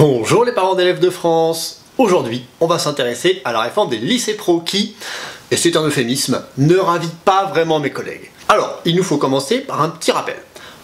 Bonjour les parents d'élèves de France. Aujourd'hui, on va s'intéresser à la réforme des lycées pro qui, et c'est un euphémisme, ne ravit pas vraiment mes collègues. Alors, il nous faut commencer par un petit rappel.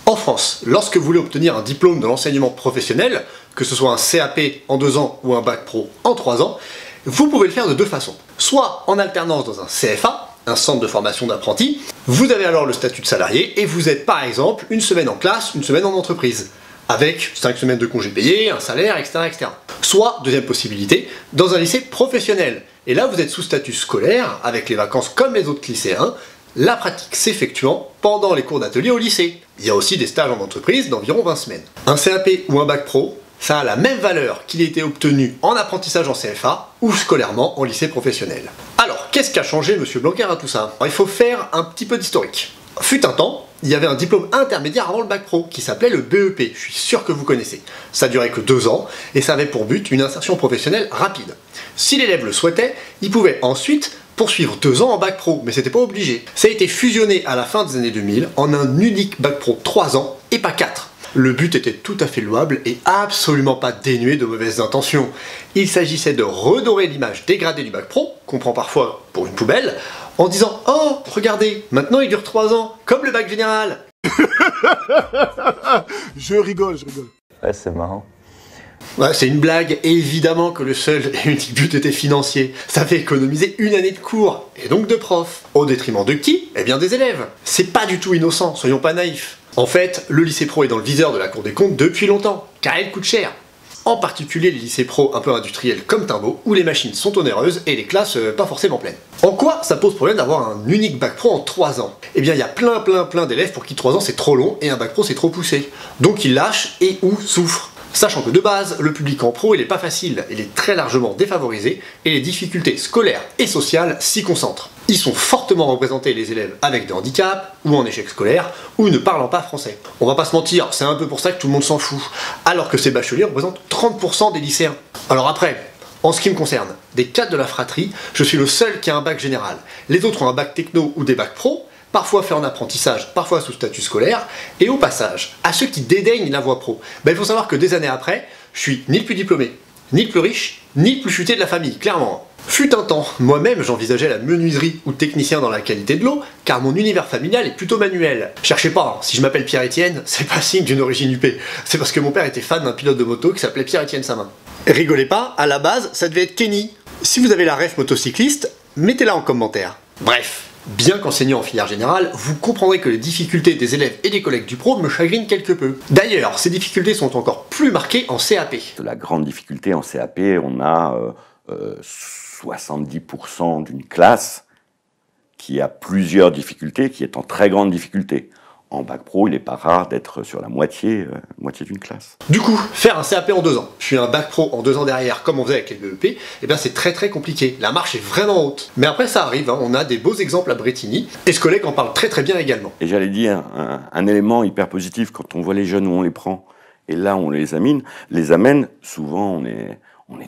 En France, lorsque vous voulez obtenir un diplôme de l'enseignement professionnel, que ce soit un CAP en 2 ans ou un bac pro en 3 ans, vous pouvez le faire de deux façons. Soit en alternance dans un CFA, un centre de formation d'apprentis, vous avez alors le statut de salarié et vous êtes par exemple une semaine en classe, une semaine en entreprise, avec 5 semaines de congés payés, un salaire, etc., etc. Soit, deuxième possibilité, dans un lycée professionnel. Et là vous êtes sous statut scolaire, avec les vacances comme les autres lycéens, la pratique s'effectuant pendant les cours d'atelier au lycée. Il y a aussi des stages en entreprise d'environ 20 semaines. Un CAP ou un bac pro, ça a la même valeur qu'il ait été obtenu en apprentissage en CFA ou scolairement en lycée professionnel. Alors, qu'est-ce qu'a changé Monsieur Blanquer à tout ça? Alors, il faut faire un petit peu d'historique. Fut un temps, il y avait un diplôme intermédiaire avant le bac pro qui s'appelait le BEP, je suis sûr que vous connaissez. Ça durait que 2 ans et ça avait pour but une insertion professionnelle rapide. Si l'élève le souhaitait, il pouvait ensuite poursuivre 2 ans en bac pro, mais c'était pas obligé. Ça a été fusionné à la fin des années 2000 en un unique bac pro 3 ans et pas 4. Le but était tout à fait louable et absolument pas dénué de mauvaises intentions. Il s'agissait de redorer l'image dégradée du bac pro, qu'on prend parfois pour une poubelle, en disant « Oh, regardez, maintenant il dure 3 ans, comme le bac général !» Je rigole. Ouais, c'est marrant. Ouais, c'est une blague, évidemment que le seul et unique but était financier. Ça fait économiser une année de cours, et donc de profs. Au détriment de qui? Eh bien des élèves. C'est pas du tout innocent, soyons pas naïfs. En fait, le lycée pro est dans le viseur de la Cour des comptes depuis longtemps, car il coûte cher. En particulier les lycées pro un peu industriels comme Timbo, où les machines sont onéreuses et les classes pas forcément pleines. En quoi ça pose problème d'avoir un unique bac pro en 3 ans? Eh bien il y a plein d'élèves pour qui 3 ans c'est trop long et un bac pro c'est trop poussé. Donc ils lâchent et ou souffrent. Sachant que de base, le public en pro il est pas facile, il est très largement défavorisé et les difficultés scolaires et sociales s'y concentrent. Ils sont fortement représentés les élèves avec des handicaps, ou en échec scolaire, ou ne parlant pas français. On va pas se mentir, c'est un peu pour ça que tout le monde s'en fout, alors que ces bacheliers représentent 30% des lycéens. Alors après, en ce qui me concerne, des 4 de la fratrie, je suis le seul qui a un bac général. Les autres ont un bac techno ou des bacs pro, parfois fait en apprentissage, parfois sous statut scolaire, et au passage, à ceux qui dédaignent la voie pro, il faut savoir que des années après, je suis ni le plus diplômé, ni le plus riche, ni le plus futé de la famille, clairement. Fut un temps, moi-même j'envisageais la menuiserie ou technicien dans la qualité de l'eau, car mon univers familial est plutôt manuel. Cherchez pas, si je m'appelle Pierre-Étienne, c'est pas signe d'une origine huppée, c'est parce que mon père était fan d'un pilote de moto qui s'appelait Pierre-Étienne Samin. Rigolez pas, à la base, ça devait être Kenny. Si vous avez la ref motocycliste, mettez-la en commentaire. Bref. Bien qu'enseignant en filière générale, vous comprendrez que les difficultés des élèves et des collègues du pro me chagrinent quelque peu. D'ailleurs, ces difficultés sont encore plus marquées en CAP. La grande difficulté en CAP, on a 70% d'une classe qui a plusieurs difficultés, qui est en très grande difficulté. En bac pro, il n'est pas rare d'être sur la moitié d'une classe. Du coup, faire un CAP en 2 ans, je suis un bac pro en 2 ans derrière, comme on faisait avec les BEP, eh bien c'est très compliqué. La marche est vraiment haute. Mais après ça arrive, hein, on a des beaux exemples à Bretigny, et ce collègue en parle très bien également. Et j'allais dire, un élément hyper positif, quand on voit les jeunes où on les prend, et là on les amène, souvent on est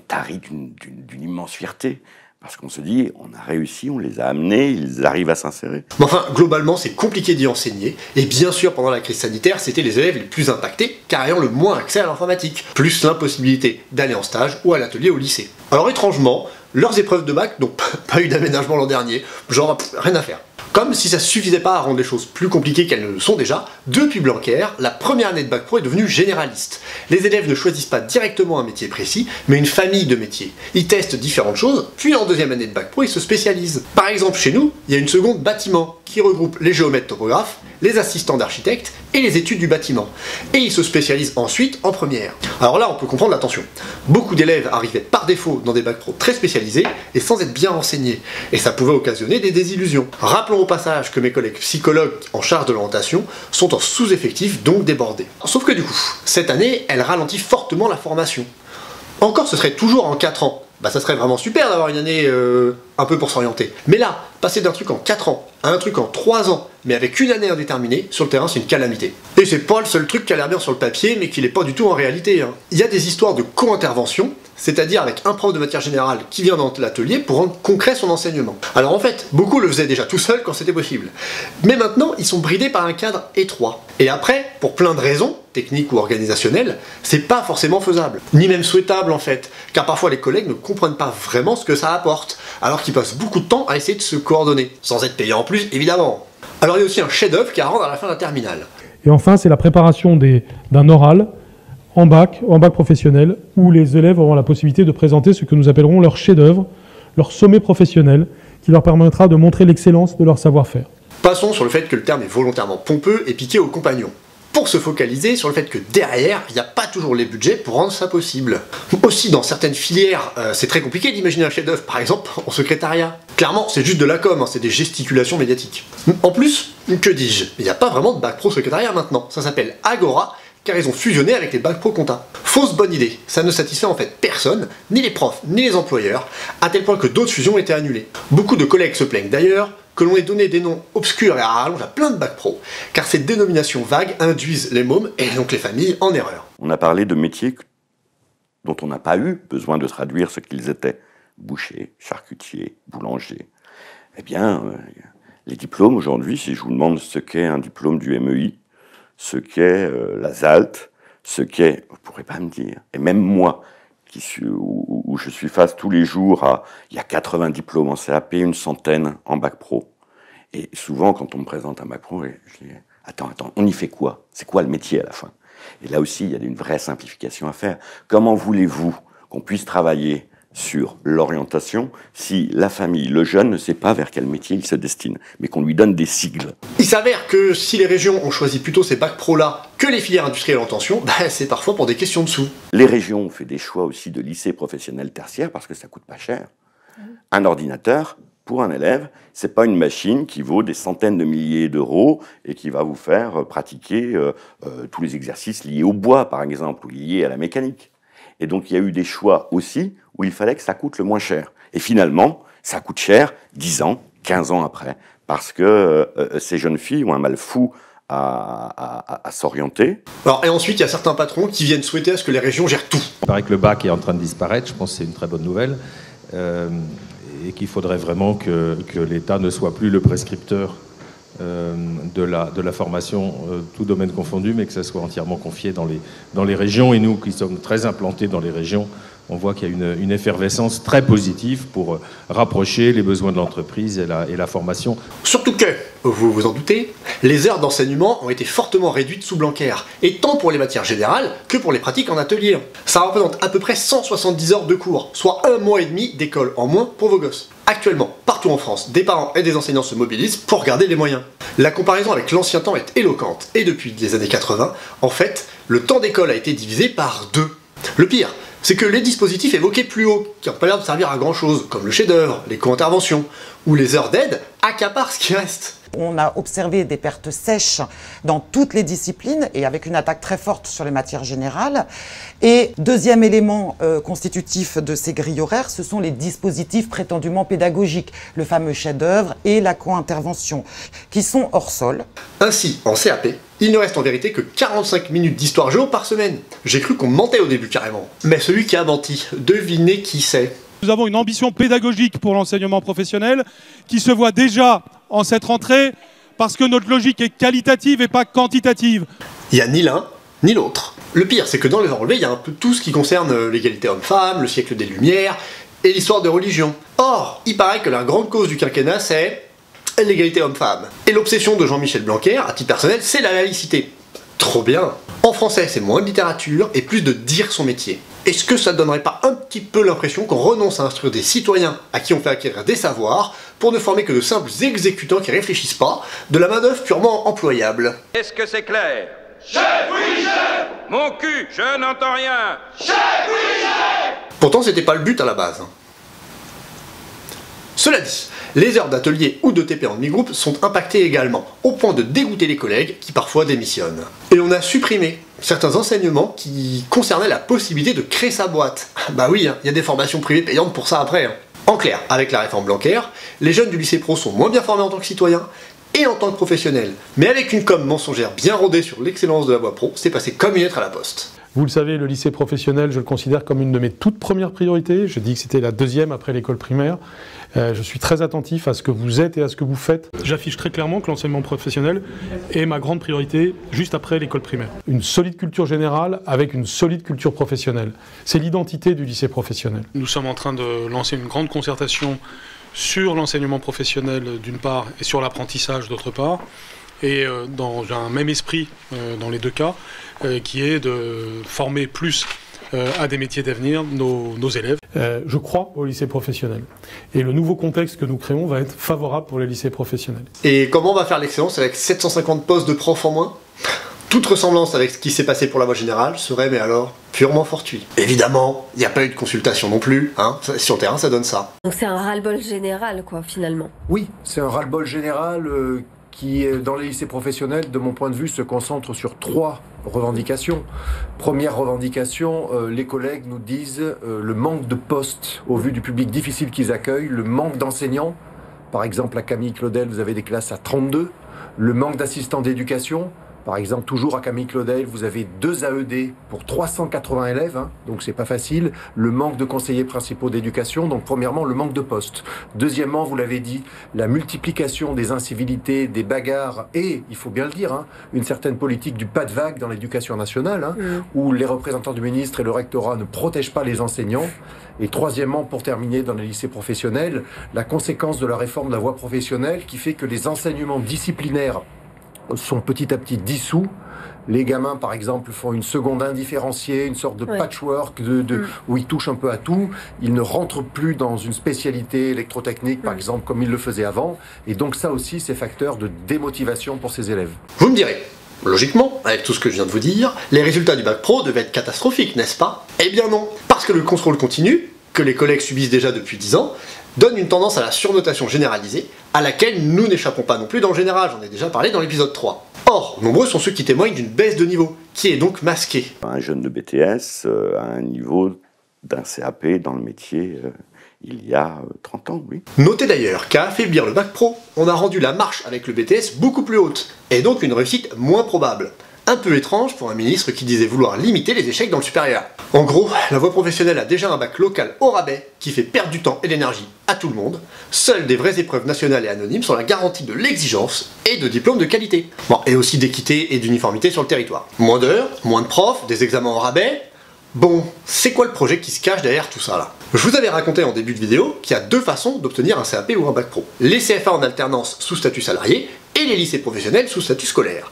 tari d'une immense fierté. Parce qu'on se dit, on a réussi, on les a amenés, ils arrivent à s'insérer. Mais enfin, globalement, c'est compliqué d'y enseigner. Et bien sûr, pendant la crise sanitaire, c'était les élèves les plus impactés, car ayant le moins accès à l'informatique. Plus l'impossibilité d'aller en stage ou à l'atelier au lycée. Alors étrangement, leurs épreuves de bac n'ont pas eu d'aménagement l'an dernier. Genre, rien à faire. Comme si ça suffisait pas à rendre les choses plus compliquées qu'elles ne le sont déjà, depuis Blanquer, la première année de bac pro est devenue généraliste. Les élèves ne choisissent pas directement un métier précis, mais une famille de métiers. Ils testent différentes choses, puis en deuxième année de bac pro, ils se spécialisent. Par exemple, chez nous, il y a une seconde bâtiment, qui regroupe les géomètres topographes, les assistants d'architectes et les études du bâtiment. Et ils se spécialisent ensuite en première. Alors là, on peut comprendre la tension. Beaucoup d'élèves arrivaient par défaut dans des bacs pro très spécialisés et sans être bien renseignés. Et ça pouvait occasionner des désillusions. Rappelons au passage que mes collègues psychologues en charge de l'orientation sont en sous-effectif, donc débordés. Sauf que du coup, cette année, elle ralentit fortement la formation. Encore, ce serait toujours en 4 ans. Ça serait vraiment super d'avoir une année un peu pour s'orienter. Mais là, passer d'un truc en 4 ans à un truc en 3 ans, mais avec une année indéterminée, sur le terrain c'est une calamité. Et c'est pas le seul truc qui a l'air bien sur le papier, mais qui l'est pas du tout en réalité. Il y a des histoires de co-intervention, c'est-à-dire avec un prof de matière générale qui vient dans l'atelier pour rendre concret son enseignement. Alors en fait, beaucoup le faisaient déjà tout seul quand c'était possible. Mais maintenant, ils sont bridés par un cadre étroit. Et après, pour plein de raisons, techniques ou organisationnelles, c'est pas forcément faisable. Ni même souhaitable en fait, car parfois les collègues ne comprennent pas vraiment ce que ça apporte, alors qu'ils passent beaucoup de temps à essayer de se coordonner, sans être payés en plus évidemment. Alors il y a aussi un chef-d'œuvre qui à rendre à la fin de la terminale. Et enfin, c'est la préparation d'un oral en bac professionnel, où les élèves auront la possibilité de présenter ce que nous appellerons leur chef-d'œuvre, leur sommet professionnel, qui leur permettra de montrer l'excellence de leur savoir-faire. Passons sur le fait que le terme est volontairement pompeux et piqué aux compagnons, pour se focaliser sur le fait que derrière, il n'y a pas toujours les budgets pour rendre ça possible. Aussi, dans certaines filières, c'est très compliqué d'imaginer un chef-d'œuvre, par exemple en secrétariat. Clairement, c'est juste de la com, c'est des gesticulations médiatiques. En plus, que dis-je, il n'y a pas vraiment de bac pro secrétariat maintenant, ça s'appelle Agora, car ils ont fusionné avec les bacs pro compta. Fausse bonne idée, ça ne satisfait en fait personne, ni les profs, ni les employeurs, à tel point que d'autres fusions ont été annulées. Beaucoup de collègues se plaignent d'ailleurs que l'on ait donné des noms obscurs et à rallonge à plein de bacs pro, car ces dénominations vagues induisent les mômes et donc les familles en erreur. On a parlé de métiers dont on n'a pas eu besoin de traduire ce qu'ils étaient. Boucher, charcutier, boulanger. Eh bien, les diplômes aujourd'hui, si je vous demande ce qu'est un diplôme du MEI, ce qu'est la ZALT, ce qu'est, vous ne pourrez pas me dire, et même moi, où je suis face tous les jours à, il y a 80 diplômes en CAP, une centaine en bac pro. Et souvent, quand on me présente un bac pro, je dis, attends, on y fait quoi? C'est quoi le métier à la fin? Et là aussi, il y a une vraie simplification à faire. Comment voulez-vous qu'on puisse travailler sur l'orientation si la famille, le jeune ne sait pas vers quel métier il se destine, mais qu'on lui donne des sigles? Il s'avère que si les régions ont choisi plutôt ces bacs pro-là que les filières industrielles en tension, c'est parfois pour des questions de sous. Les régions ont fait des choix aussi de lycées professionnels tertiaires parce que ça coûte pas cher. Un ordinateur, pour un élève, c'est pas une machine qui vaut des centaines de milliers d'euros et qui va vous faire pratiquer tous les exercices liés au bois, par exemple, ou liés à la mécanique. Et donc, il y a eu des choix aussi où il fallait que ça coûte le moins cher. Et finalement, ça coûte cher 10 ans, 15 ans après, parce que ces jeunes filles ont un mal fou à s'orienter. Alors, et ensuite, il y a certains patrons qui viennent souhaiter à ce que les régions gèrent tout. Il paraît que le bac est en train de disparaître, je pense que c'est une très bonne nouvelle, et qu'il faudrait vraiment que l'État ne soit plus le prescripteur de la formation, tout domaine confondu, mais que ça soit entièrement confié dans les régions. Et nous, qui sommes très implantés dans les régions, on voit qu'il y a une effervescence très positive pour rapprocher les besoins de l'entreprise et la formation. Surtout que, vous vous en doutez, les heures d'enseignement ont été fortement réduites sous Blanquer, et tant pour les matières générales que pour les pratiques en atelier. Ça représente à peu près 170 heures de cours, soit 1 mois et demi d'école en moins pour vos gosses. Actuellement, partout en France, des parents et des enseignants se mobilisent pour garder les moyens. La comparaison avec l'ancien temps est éloquente, et depuis les années 80, en fait, le temps d'école a été divisé par 2. Le pire, c'est que les dispositifs évoqués plus haut, qui n'ont pas l'air de servir à grand chose, comme le chef-d'œuvre, les co-interventions, ou les heures d'aide, accaparent ce qui reste. On a observé des pertes sèches dans toutes les disciplines et avec une attaque très forte sur les matières générales. Et deuxième élément constitutif de ces grilles horaires, ce sont les dispositifs prétendument pédagogiques, le fameux chef-d'œuvre et la co-intervention, qui sont hors sol. Ainsi, en CAP, il ne reste en vérité que 45 minutes d'histoire géo par semaine. J'ai cru qu'on mentait au début carrément. Mais celui qui a menti, devinez qui c'est. Nous avons une ambition pédagogique pour l'enseignement professionnel qui se voit déjà en cette rentrée parce que notre logique est qualitative et pas quantitative. Il n'y a ni l'un ni l'autre. Le pire, c'est que dans les enrelevés, il y a un peu tout ce qui concerne l'égalité homme-femme, le siècle des Lumières et l'histoire de religion. Or, il paraît que la grande cause du quinquennat, c'est l'égalité homme-femme. Et l'obsession de Jean-Michel Blanquer, à titre personnel, c'est la laïcité. Trop bien. En français, c'est moins de littérature et plus de dire son métier. Est-ce que ça ne donnerait pas un petit peu l'impression qu'on renonce à instruire des citoyens à qui on fait acquérir des savoirs pour ne former que de simples exécutants qui réfléchissent pas, de la main-d'œuvre purement employable? Est-ce que c'est clair? Chef, oui, chef! Mon cul, je n'entends rien! Chef, oui, chef! Pourtant, c'était pas le but à la base. Cela dit, les heures d'atelier ou de TP en demi-groupe sont impactées également, au point de dégoûter les collègues qui parfois démissionnent. Et on a supprimé certains enseignements qui concernaient la possibilité de créer sa boîte. Bah oui, il y a des formations privées payantes pour ça après. En clair, avec la réforme Blanquer, les jeunes du lycée pro sont moins bien formés en tant que citoyens, et en tant que professionnel. Mais avec une com mensongère bien rodée sur l'excellence de la voie pro, c'est passé comme une lettre à la poste. Vous le savez, le lycée professionnel, je le considère comme une de mes toutes premières priorités. Je dis que c'était la deuxième après l'école primaire. Je suis très attentif à ce que vous êtes et à ce que vous faites. J'affiche très clairement que l'enseignement professionnel est ma grande priorité juste après l'école primaire. Une solide culture générale avec une solide culture professionnelle. C'est l'identité du lycée professionnel. Nous sommes en train de lancer une grande concertation sur l'enseignement professionnel d'une part et sur l'apprentissage d'autre part. Et dans un même esprit dans les deux cas, qui est de former plus à des métiers d'avenir nos élèves. Je crois au lycée professionnel. Et le nouveau contexte que nous créons va être favorable pour les lycées professionnels. Et comment on va faire l'excellence avec 750 postes de profs en moins ? Toute ressemblance avec ce qui s'est passé pour la voie générale serait, mais alors, purement fortuit. Évidemment, il n'y a pas eu de consultation non plus, hein. Sur le terrain, ça donne ça. Donc c'est un ras-le-bol général, quoi, finalement. Oui, c'est un ras-le-bol général qui, dans les lycées professionnels, de mon point de vue, se concentre sur 3 revendications. Première revendication, les collègues nous disent le manque de postes au vu du public difficile qu'ils accueillent, le manque d'enseignants. Par exemple, à Camille Claudel, vous avez des classes à 32. Le manque d'assistants d'éducation. Par exemple, toujours à Camille Claudel, vous avez 2 AED pour 380 élèves, hein, donc c'est pas facile. Le manque de conseillers principaux d'éducation, donc premièrement, le manque de postes. Deuxièmement, vous l'avez dit, la multiplication des incivilités, des bagarres et, il faut bien le dire, hein, une certaine politique du pas de vague dans l'éducation nationale, hein, où les représentants du ministre et le rectorat ne protègent pas les enseignants. Et troisièmement, pour terminer, dans les lycées professionnels, la conséquence de la réforme de la voie professionnelle qui fait que les enseignements disciplinaires sont petit à petit dissous. Les gamins, par exemple, font une seconde indifférenciée, une sorte de patchwork où ils touchent un peu à tout. Ils ne rentrent plus dans une spécialité électrotechnique, par exemple, comme ils le faisaient avant. Et donc ça aussi, c'est facteur de démotivation pour ces élèves. Vous me direz, logiquement, avec tout ce que je viens de vous dire, les résultats du bac pro devaient être catastrophiques, n'est-ce pas? Eh bien non, parce que le contrôle continu, que les collègues subissent déjà depuis 10 ans, donne une tendance à la surnotation généralisée, à laquelle nous n'échappons pas non plus dans le général, j'en ai déjà parlé dans l'épisode 3. Or, nombreux sont ceux qui témoignent d'une baisse de niveau, qui est donc masquée. Un jeune de BTS a un niveau d'un CAP dans le métier il y a 30 ans, oui. Notez d'ailleurs qu'à affaiblir le bac pro, on a rendu la marche avec le BTS beaucoup plus haute, et donc une réussite moins probable. Un peu étrange pour un ministre qui disait vouloir limiter les échecs dans le supérieur. En gros, la voie professionnelle a déjà un bac local au rabais qui fait perdre du temps et d'énergie à tout le monde. Seules des vraies épreuves nationales et anonymes sont la garantie de l'exigence et de diplômes de qualité. Bon, et aussi d'équité et d'uniformité sur le territoire. Moins d'heures, moins de profs, des examens au rabais. Bon, c'est quoi le projet qui se cache derrière tout ça là? Je vous avais raconté en début de vidéo qu'il y a 2 façons d'obtenir un CAP ou un bac pro. Les CFA en alternance sous statut salarié et les lycées professionnels sous statut scolaire.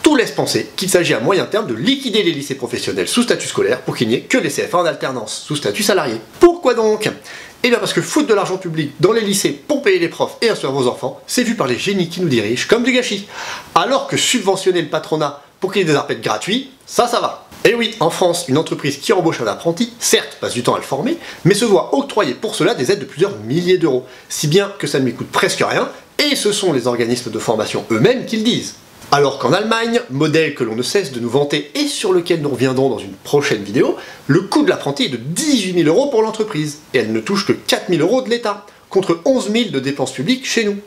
Tout laisse penser qu'il s'agit à moyen terme de liquider les lycées professionnels sous statut scolaire pour qu'il n'y ait que les CFA en alternance sous statut salarié. Pourquoi donc? Eh bien parce que foutre de l'argent public dans les lycées pour payer les profs et instruire vos enfants, c'est vu par les génies qui nous dirigent comme du gâchis. Alors que subventionner le patronat pour qu'il y ait des arpètes gratuits, ça va. Et oui, en France, une entreprise qui embauche un apprenti, certes, passe du temps à le former, mais se voit octroyer pour cela des aides de plusieurs milliers d'euros. Si bien que ça ne lui coûte presque rien, et ce sont les organismes de formation eux-mêmes qui le disent. Alors qu'en Allemagne, modèle que l'on ne cesse de nous vanter et sur lequel nous reviendrons dans une prochaine vidéo, le coût de l'apprenti est de 18 000 euros pour l'entreprise, et elle ne touche que 4 000 euros de l'État, contre 11 000 de dépenses publiques chez nous.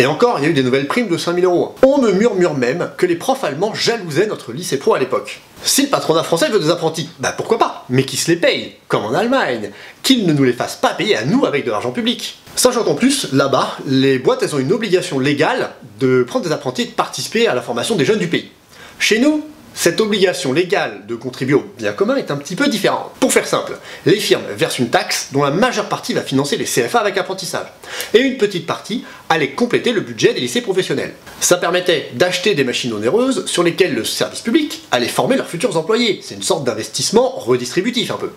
Et encore, il y a eu des nouvelles primes de 5 000 euros. On me murmure même que les profs allemands jalousaient notre lycée pro à l'époque. Si le patronat français veut des apprentis, bah pourquoi pas, mais qu'ils se les payent, comme en Allemagne, qu'ils ne nous les fassent pas payer à nous avec de l'argent public. Sachant qu'en plus, là-bas, les boîtes elles ont une obligation légale de prendre des apprentis et de participer à la formation des jeunes du pays. Chez nous, cette obligation légale de contribuer au bien commun est un petit peu différente. Pour faire simple, les firmes versent une taxe dont la majeure partie va financer les CFA avec apprentissage, et une petite partie allait compléter le budget des lycées professionnels. Ça permettait d'acheter des machines onéreuses sur lesquelles le service public allait former leurs futurs employés. C'est une sorte d'investissement redistributif un peu.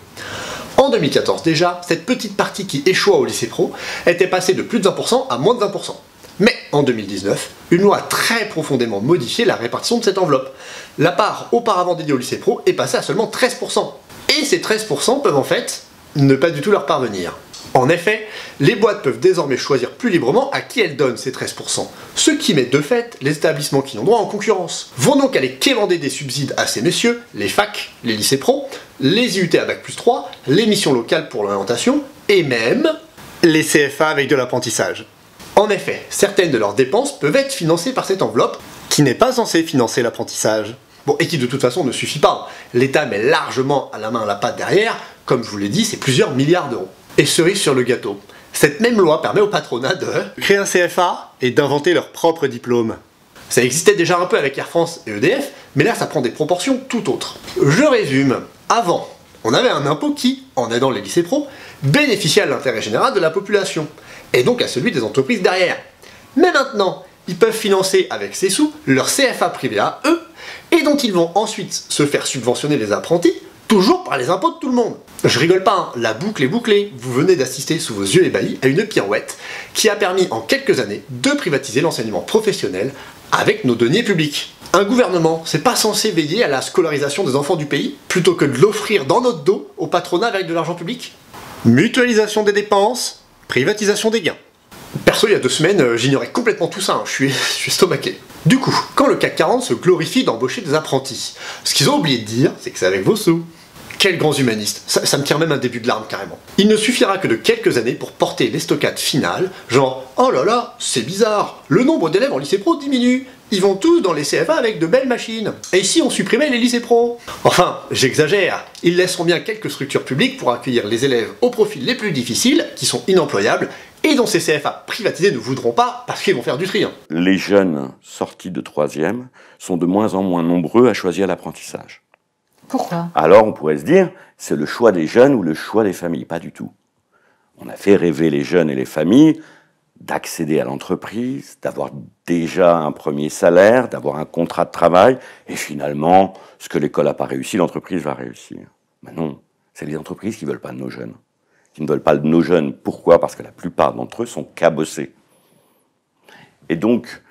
En 2014 déjà, cette petite partie qui échoua au lycée pro était passée de plus de 20% à moins de 20%. Mais en 2019, une loi a très profondément modifié la répartition de cette enveloppe. La part auparavant dédiée au lycée pro est passée à seulement 13%. Et ces 13% peuvent en fait ne pas du tout leur parvenir. En effet, les boîtes peuvent désormais choisir plus librement à qui elles donnent ces 13%, ce qui met de fait les établissements qui ont droit en concurrence. Vont donc aller quémander des subsides à ces messieurs, les facs, les lycées pro, les IUT à Bac+3, les missions locales pour l'orientation, et même les CFA avec de l'apprentissage. En effet, certaines de leurs dépenses peuvent être financées par cette enveloppe, qui n'est pas censée financer l'apprentissage. Bon, et qui de toute façon ne suffit pas. L'État met largement à la main la patte derrière, comme je vous l'ai dit, c'est plusieurs milliards d'euros. Et cerise sur le gâteau, cette même loi permet au patronat de créer un CFA et d'inventer leur propre diplôme. Ça existait déjà un peu avec Air France et EDF, mais là ça prend des proportions tout autres. Je résume. Avant, on avait un impôt qui, en aidant les lycées pro, bénéficiait à l'intérêt général de la population, et donc à celui des entreprises derrière. Mais maintenant, ils peuvent financer avec ces sous leur CFA privé à eux, et dont ils vont ensuite se faire subventionner les apprentis, toujours par les impôts de tout le monde. Je rigole pas, hein, la boucle est bouclée. Vous venez d'assister sous vos yeux ébahis à une pirouette qui a permis en quelques années de privatiser l'enseignement professionnel avec nos deniers publics. Un gouvernement, c'est pas censé veiller à la scolarisation des enfants du pays, plutôt que de l'offrir dans notre dos au patronat avec de l'argent public? Mutualisation des dépenses, privatisation des gains. Perso, il y a 2 semaines, j'ignorais complètement tout ça, hein. Je suis estomaqué. Du coup, quand le CAC 40 se glorifie d'embaucher des apprentis, ce qu'ils ont oublié de dire, c'est que c'est avec vos sous. Quels grands humanistes, ça me tire même un début de larmes carrément. Il ne suffira que de quelques années pour porter l'estocade finale, genre « Oh là là, c'est bizarre, le nombre d'élèves en lycée pro diminue, ils vont tous dans les CFA avec de belles machines, et si on supprimait les lycées pro ?» Enfin, j'exagère, ils laisseront bien quelques structures publiques pour accueillir les élèves aux profils les plus difficiles, qui sont inemployables, et dont ces CFA privatisés ne voudront pas parce qu'ils vont faire du tri. Les jeunes sortis de 3e sont de moins en moins nombreux à choisir l'apprentissage. Pourquoi? Alors on pourrait se dire, c'est le choix des jeunes ou le choix des familles. Pas du tout. On a fait rêver les jeunes et les familles d'accéder à l'entreprise, d'avoir déjà un premier salaire, d'avoir un contrat de travail, et finalement, ce que l'école n'a pas réussi, l'entreprise va réussir. Mais non, c'est les entreprises qui ne veulent pas de nos jeunes. Qui ne veulent pas de nos jeunes. Pourquoi? Parce que la plupart d'entre eux sont cabossés. Et donc,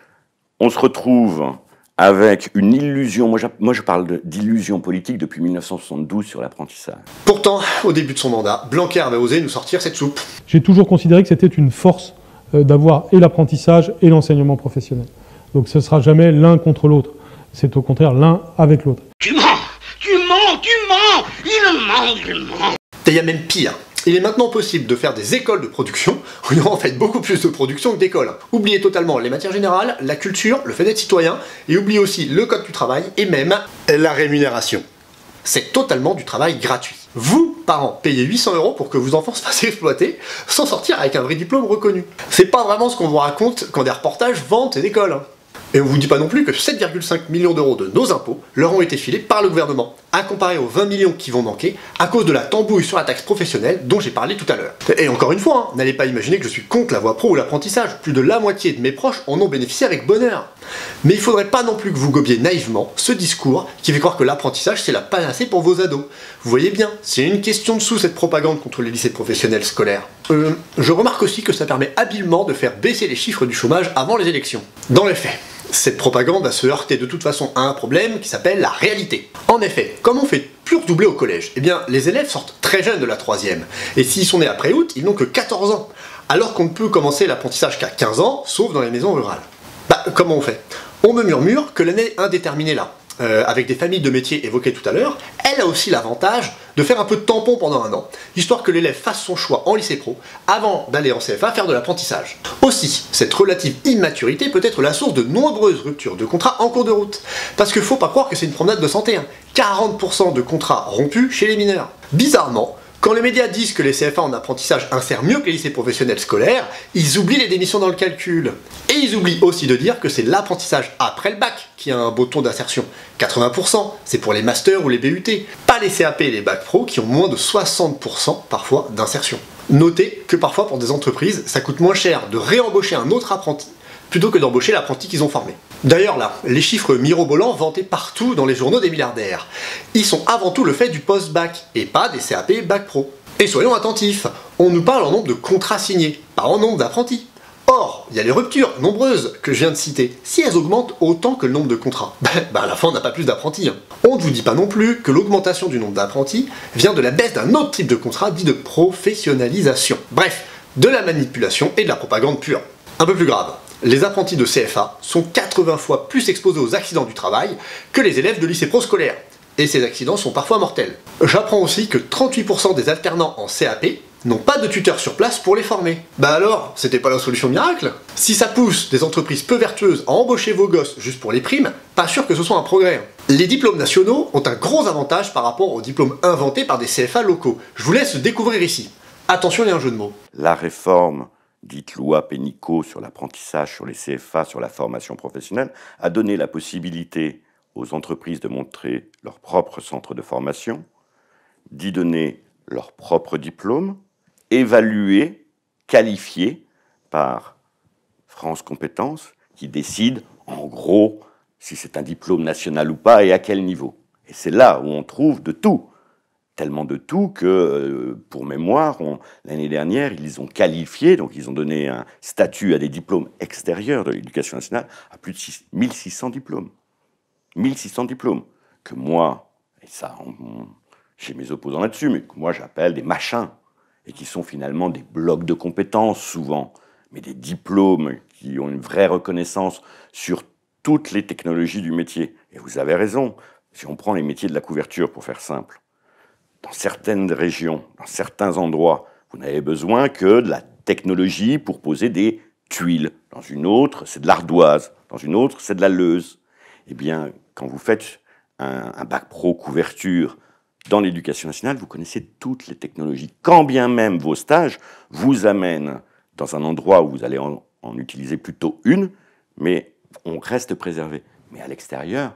on se retrouve avec une illusion, moi je parle d'illusion politique depuis 1972 sur l'apprentissage. Pourtant, au début de son mandat, Blanquer avait osé nous sortir cette soupe. J'ai toujours considéré que c'était une force d'avoir et l'apprentissage et l'enseignement professionnel. Donc ce ne sera jamais l'un contre l'autre, c'est au contraire l'un avec l'autre. Tu mens, il ment. Et il y a même pire. Il est maintenant possible de faire des écoles de production, où il y aura en fait beaucoup plus de production que d'écoles. Oubliez totalement les matières générales, la culture, le fait d'être citoyen, et oubliez aussi le code du travail, et même la rémunération. C'est totalement du travail gratuit. Vous, parents, payez 800 € pour que vos enfants se fassent exploiter, sans sortir avec un vrai diplôme reconnu. C'est pas vraiment ce qu'on vous raconte quand des reportages vantent ces écoles. Et on vous dit pas non plus que 7,5 millions d'euros de nos impôts leur ont été filés par le gouvernement, à comparer aux 20 millions qui vont manquer à cause de la tambouille sur la taxe professionnelle dont j'ai parlé tout à l'heure. Et encore une fois, n'allez pas imaginer que je suis contre la voie pro ou l'apprentissage, plus de la moitié de mes proches en ont bénéficié avec bonheur. Mais il faudrait pas non plus que vous gobiez naïvement ce discours qui fait croire que l'apprentissage c'est la panacée pour vos ados. Vous voyez bien, c'est une question de sous cette propagande contre les lycées professionnels scolaires. Je remarque aussi que ça permet habilement de faire baisser les chiffres du chômage avant les élections. Dans les faits, cette propagande va se heurter de toute façon à un problème qui s'appelle la réalité. En effet, comme on fait plus redoubler au collège, eh bien les élèves sortent très jeunes de la 3e. Et s'ils sont nés après août, ils n'ont que 14 ans. Alors qu'on ne peut commencer l'apprentissage qu'à 15 ans, sauf dans les maisons rurales. Bah, comment on fait? On me murmure que l'année indéterminée là, avec des familles de métiers évoquées tout à l'heure, elle a aussi l'avantage de faire un peu de tampon pendant 1 an, histoire que l'élève fasse son choix en lycée pro avant d'aller en CFA faire de l'apprentissage. Aussi, cette relative immaturité peut être la source de nombreuses ruptures de contrats en cours de route. Parce qu'il faut pas croire que c'est une promenade de santé, hein. 40% de contrats rompus chez les mineurs. Bizarrement, quand les médias disent que les CFA en apprentissage insèrent mieux que les lycées professionnels scolaires, ils oublient les démissions dans le calcul. Et ils oublient aussi de dire que c'est l'apprentissage après le bac qui a un beau taux d'insertion. 80%, c'est pour les masters ou les BUT, pas les CAP et les bacs pro qui ont moins de 60% parfois d'insertion. Notez que parfois pour des entreprises, ça coûte moins cher de réembaucher un autre apprenti plutôt que d'embaucher l'apprenti qu'ils ont formé. D'ailleurs là, les chiffres mirobolants vantés partout dans les journaux des milliardaires, ils sont avant tout le fait du post-bac, et pas des CAP bac pro. Et soyons attentifs, on nous parle en nombre de contrats signés, pas en nombre d'apprentis. Or, il y a les ruptures nombreuses que je viens de citer. Si elles augmentent autant que le nombre de contrats, à la fin on n'a pas plus d'apprentis. Hein. On ne vous dit pas non plus que l'augmentation du nombre d'apprentis vient de la baisse d'un autre type de contrat dit de professionnalisation. Bref, de la manipulation et de la propagande pure. Un peu plus grave, les apprentis de CFA sont 80 fois plus exposés aux accidents du travail que les élèves de lycée pro scolaire. Et ces accidents sont parfois mortels. J'apprends aussi que 38% des alternants en CAP, n'ont pas de tuteurs sur place pour les former. Bah alors, c'était pas la solution miracle? Si ça pousse des entreprises peu vertueuses à embaucher vos gosses juste pour les primes, pas sûr que ce soit un progrès. Les diplômes nationaux ont un gros avantage par rapport aux diplômes inventés par des CFA locaux. Je vous laisse découvrir ici. Attention, il y a un jeu de mots. La réforme, dite loi Pénicaud sur l'apprentissage, sur les CFA, sur la formation professionnelle, a donné la possibilité aux entreprises de montrer leur propre centre de formation, d'y donner leur propre diplôme, évalué, qualifié par France Compétences, qui décide en gros si c'est un diplôme national ou pas et à quel niveau. Et c'est là où on trouve de tout. Tellement de tout que, pour mémoire, l'année dernière, ils ont qualifié, donc ils ont donné un statut à des diplômes extérieurs de l'éducation nationale, à plus de 1600 diplômes. 1600 diplômes. Que moi, et ça, j'ai mes opposants là-dessus, mais que moi j'appelle des machins, et qui sont finalement des blocs de compétences souvent, mais des diplômes qui ont une vraie reconnaissance sur toutes les technologies du métier. Et vous avez raison, si on prend les métiers de la couverture, pour faire simple, dans certaines régions, dans certains endroits, vous n'avez besoin que de la technologie pour poser des tuiles. Dans une autre, c'est de l'ardoise. Dans une autre, c'est de la leuse. Eh bien, quand vous faites un bac pro couverture dans l'éducation nationale, vous connaissez toutes les technologies. Quand bien même vos stages vous amènent dans un endroit où vous allez en utiliser plutôt une, mais on reste préservé. Mais à l'extérieur,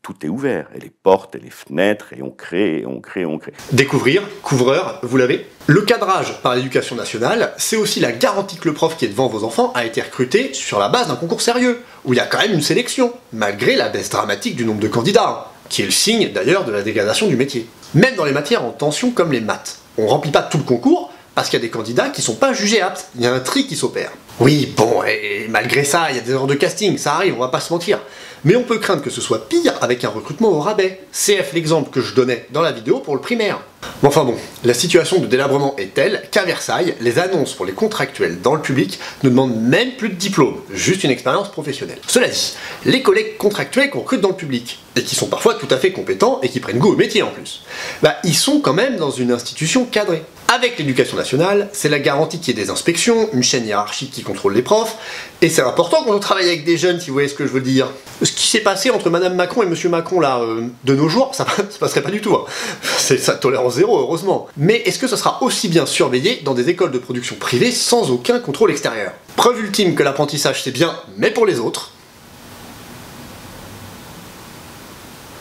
tout est ouvert, et les portes, et les fenêtres, et on crée, et on crée, et on crée. Découvrir, couvreur, vous l'avez. Le cadrage par l'éducation nationale, c'est aussi la garantie que le prof qui est devant vos enfants a été recruté sur la base d'un concours sérieux, où il y a quand même une sélection, malgré la baisse dramatique du nombre de candidats, qui est le signe d'ailleurs de la dégradation du métier. Même dans les matières en tension comme les maths, on remplit pas tout le concours, parce qu'il y a des candidats qui sont pas jugés aptes, il y a un tri qui s'opère. Oui, bon, et malgré ça, il y a des erreurs de casting, ça arrive, on va pas se mentir. Mais on peut craindre que ce soit pire avec un recrutement au rabais. CF l'exemple que je donnais dans la vidéo pour le primaire. Mais enfin bon, la situation de délabrement est telle qu'à Versailles, les annonces pour les contractuels dans le public ne demandent même plus de diplôme, juste une expérience professionnelle. Cela dit, les collègues contractuels qu'on recrute dans le public, et qui sont parfois tout à fait compétents et qui prennent goût au métier en plus, bah ils sont quand même dans une institution cadrée. Avec l'éducation nationale, c'est la garantie qu'il y ait des inspections, une chaîne hiérarchique qui contrôle les profs, et c'est important quand on travaille avec des jeunes, si vous voyez ce que je veux dire. Ce qui s'est passé entre Madame Macron et Monsieur Macron là, de nos jours, ça passerait pas du tout. Hein. C'est sa tolérance zéro, heureusement. Mais est-ce que ça sera aussi bien surveillé dans des écoles de production privées sans aucun contrôle extérieur? Preuve ultime que l'apprentissage c'est bien, mais pour les autres.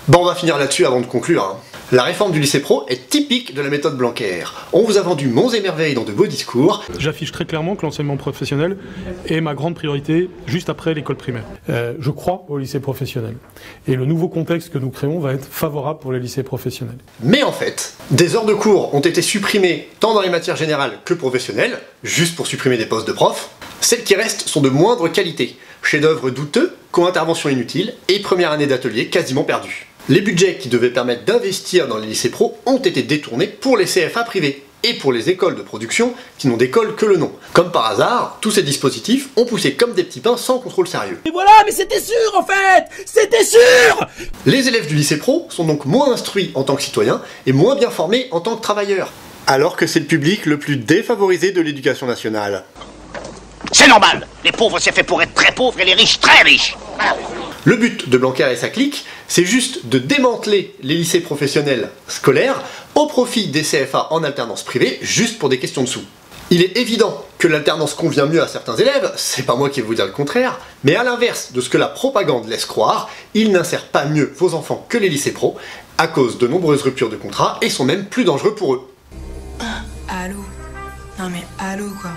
Bon, on va finir là-dessus avant de conclure. Hein. La réforme du lycée pro est typique de la méthode Blanquer. On vous a vendu monts et merveilles dans de beaux discours. J'affiche très clairement que l'enseignement professionnel est ma grande priorité juste après l'école primaire. Je crois au lycée professionnel. Et le nouveau contexte que nous créons va être favorable pour les lycées professionnels. Mais en fait, des heures de cours ont été supprimées tant dans les matières générales que professionnelles, juste pour supprimer des postes de profs. Celles qui restent sont de moindre qualité. Chefs-d'œuvre douteux, co-intervention inutile et première année d'atelier quasiment perdue. Les budgets qui devaient permettre d'investir dans les lycées pro ont été détournés pour les CFA privés et pour les écoles de production qui n'ont d'école que le nom. Comme par hasard, tous ces dispositifs ont poussé comme des petits pains sans contrôle sérieux. Et voilà, mais c'était sûr en fait! C'était sûr! Les élèves du lycée pro sont donc moins instruits en tant que citoyens et moins bien formés en tant que travailleurs. Alors que c'est le public le plus défavorisé de l'éducation nationale. C'est normal! Les pauvres c'est fait pour être très pauvres et les riches très riches! Le but de Blanquer et sa clique, c'est juste de démanteler les lycées professionnels scolaires au profit des CFA en alternance privée, juste pour des questions de sous. Il est évident que l'alternance convient mieux à certains élèves, c'est pas moi qui vais vous dire le contraire, mais à l'inverse de ce que la propagande laisse croire, il n'insère pas mieux vos enfants que les lycées pro, à cause de nombreuses ruptures de contrat et sont même plus dangereux pour eux. Allô? Non mais allô quoi?